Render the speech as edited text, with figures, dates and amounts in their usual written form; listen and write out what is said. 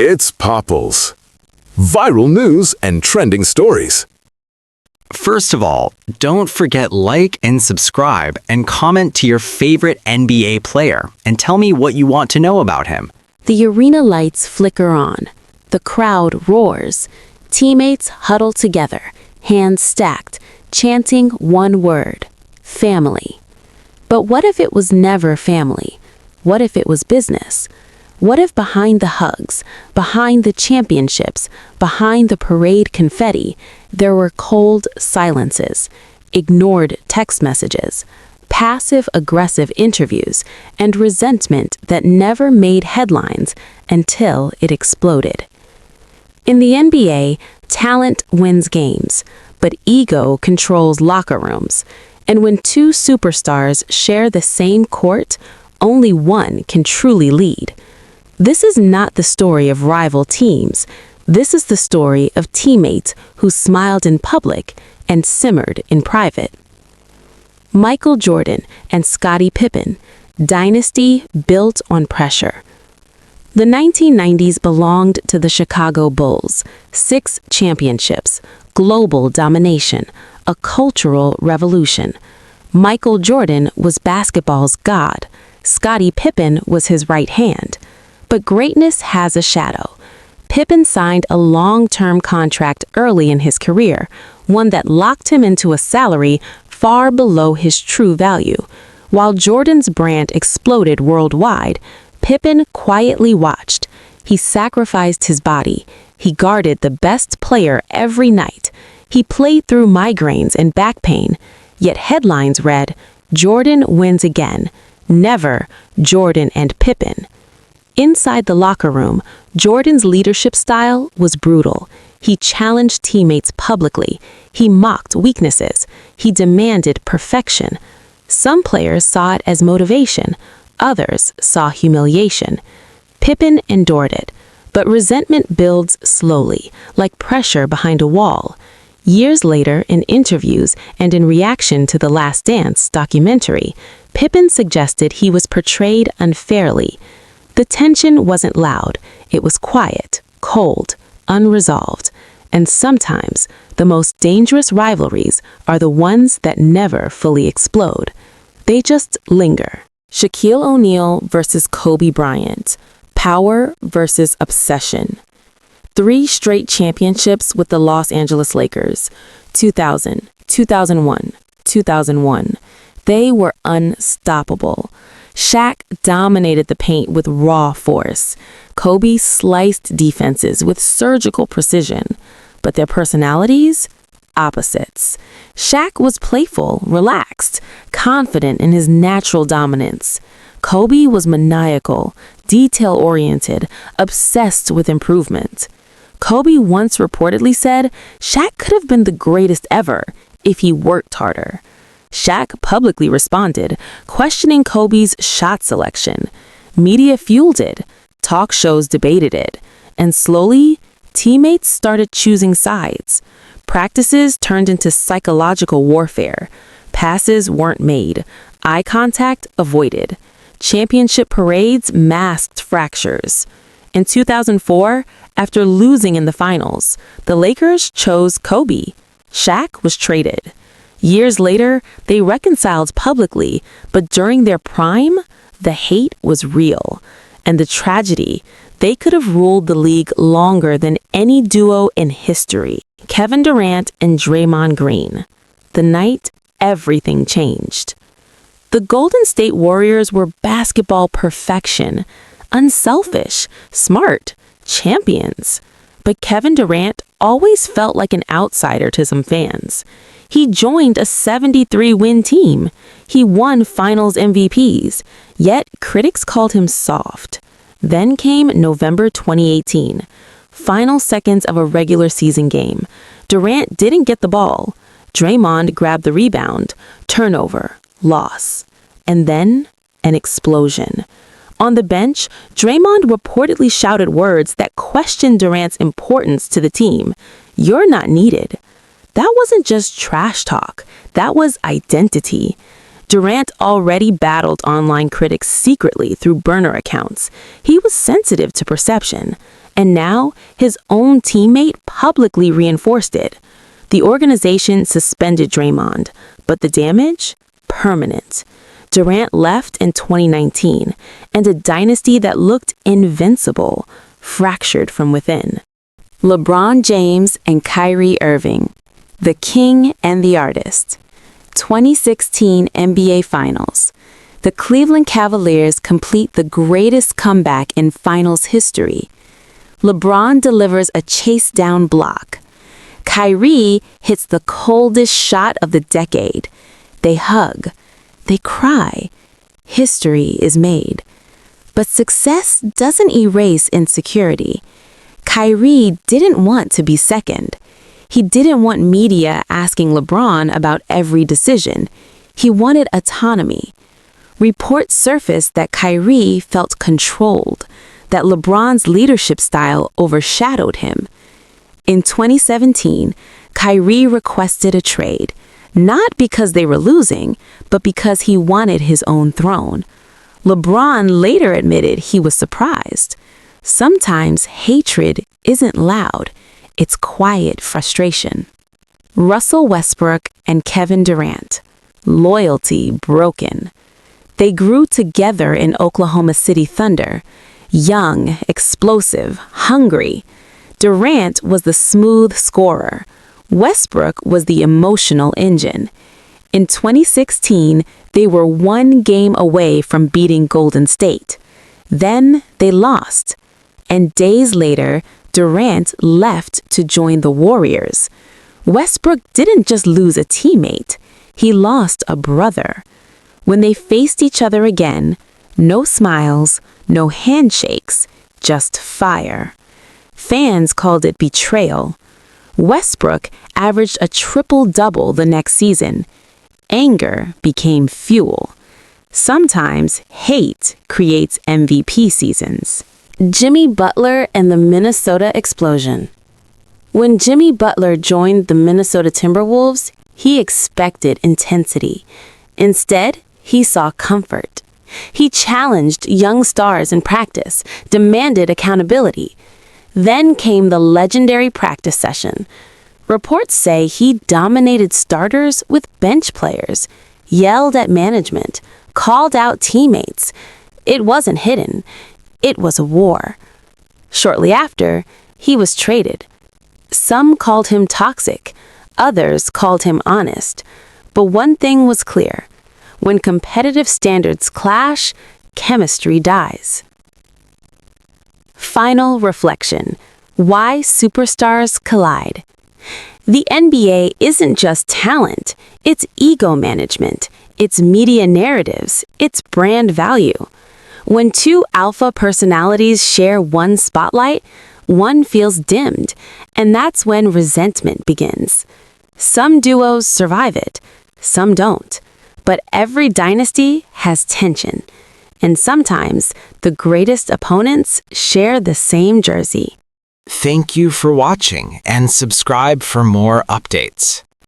It's Popples. Viral news and trending stories. First of all, don't forget like and subscribe and comment to your favorite NBA player and tell me what you want to know about him. The arena lights flicker on. The crowd roars. Teammates huddle together, hands stacked, chanting one word: family. But what if it was never family? What if it was business? What if behind the hugs, behind the championships, behind the parade confetti, there were cold silences, ignored text messages, passive-aggressive interviews, and resentment that never made headlines until it exploded? In the NBA, talent wins games, but ego controls locker rooms. And when two superstars share the same court, only one can truly lead. This is not the story of rival teams. This is the story of teammates who smiled in public and simmered in private. Michael Jordan and Scottie Pippen, dynasty built on pressure. The 1990s belonged to the Chicago Bulls. 6 championships, global domination, a cultural revolution. Michael Jordan was basketball's god. Scottie Pippen was his right hand. But greatness has a shadow. Pippen signed a long-term contract early in his career, one that locked him into a salary far below his true value. While Jordan's brand exploded worldwide, Pippen quietly watched. He sacrificed his body. He guarded the best player every night. He played through migraines and back pain. Yet headlines read, "Jordan wins again. Never Jordan and Pippen." Inside the locker room, Jordan's leadership style was brutal. He challenged teammates publicly. He mocked weaknesses. He demanded perfection. Some players saw it as motivation. Others saw humiliation. Pippen endured it, but resentment builds slowly, like pressure behind a wall. Years later, in interviews and in reaction to The Last Dance documentary, Pippen suggested he was portrayed unfairly. The tension wasn't loud. It was quiet, cold, unresolved. And sometimes, the most dangerous rivalries are the ones that never fully explode. They just linger. Shaquille O'Neal versus Kobe Bryant. Power versus obsession. 3 straight championships with the Los Angeles Lakers. 2000, 2001, 2001. They were unstoppable. Shaq dominated the paint with raw force. Kobe sliced defenses with surgical precision. But their personalities? Opposites. Shaq was playful, relaxed, confident in his natural dominance. Kobe was maniacal, detail-oriented, obsessed with improvement. Kobe once reportedly said, "Shaq could have been the greatest ever if he worked harder." Shaq publicly responded, questioning Kobe's shot selection. Media fueled it. Talk shows debated it. And slowly, teammates started choosing sides. Practices turned into psychological warfare. Passes weren't made. Eye contact avoided. Championship parades masked fractures. In 2004, after losing in the finals, the Lakers chose Kobe. Shaq was traded. Years later, they reconciled publicly, but during their prime, the hate was real. And the tragedy, they could have ruled the league longer than any duo in history. Kevin Durant and Draymond Green. The night everything changed. The Golden State Warriors were basketball perfection, unselfish, smart, champions. But Kevin Durant always felt like an outsider to some fans. He joined a 73-win team. He won finals MVPs, yet critics called him soft. Then came November 2018, final seconds of a regular season game. Durant didn't get the ball. Draymond grabbed the rebound. Turnover. Loss. And then, an explosion. On the bench, Draymond reportedly shouted words that questioned Durant's importance to the team. "You're not needed." That wasn't just trash talk. That was identity. Durant already battled online critics secretly through burner accounts. He was sensitive to perception. And now, his own teammate publicly reinforced it. The organization suspended Draymond, but the damage? Permanent. Durant left in 2019, and a dynasty that looked invincible fractured from within. LeBron James and Kyrie Irving, the king and the artist. 2016 NBA Finals. The Cleveland Cavaliers complete the greatest comeback in finals history. LeBron delivers a chase-down block. Kyrie hits the coldest shot of the decade. They hug. They cry. History is made. But success doesn't erase insecurity. Kyrie didn't want to be second. He didn't want media asking LeBron about every decision. He wanted autonomy. Reports surfaced that Kyrie felt controlled, that LeBron's leadership style overshadowed him. In 2017, Kyrie requested a trade, not because they were losing, but because he wanted his own throne. LeBron later admitted he was surprised. Sometimes hatred isn't loud, it's quiet frustration. Russell Westbrook and Kevin Durant. Loyalty broken. They grew together in Oklahoma City Thunder. Young, explosive, hungry. Durant was the smooth scorer. Westbrook was the emotional engine. In 2016, they were one game away from beating Golden State. Then they lost. And days later, Durant left to join the Warriors. Westbrook didn't just lose a teammate, he lost a brother. When they faced each other again, no smiles, no handshakes, just fire. Fans called it betrayal. Westbrook averaged a triple-double the next season. Anger became fuel. Sometimes hate creates MVP seasons. Jimmy Butler and the Minnesota explosion. When Jimmy Butler joined the Minnesota Timberwolves, he expected intensity. Instead, he saw comfort. He challenged young stars in practice, demanded accountability. Then came the legendary practice session. Reports say he dominated starters with bench players, yelled at management, called out teammates. It wasn't hidden. It was a war. Shortly after, he was traded. Some called him toxic. Others called him honest. But one thing was clear. When competitive standards clash, chemistry dies. Final reflection. Why superstars collide. The NBA isn't just talent. It's ego management. It's media narratives. It's brand value. When two alpha personalities share one spotlight, one feels dimmed, and that's when resentment begins. Some duos survive it, some don't. But every dynasty has tension. And sometimes the greatest opponents share the same jersey. Thank you for watching and subscribe for more updates.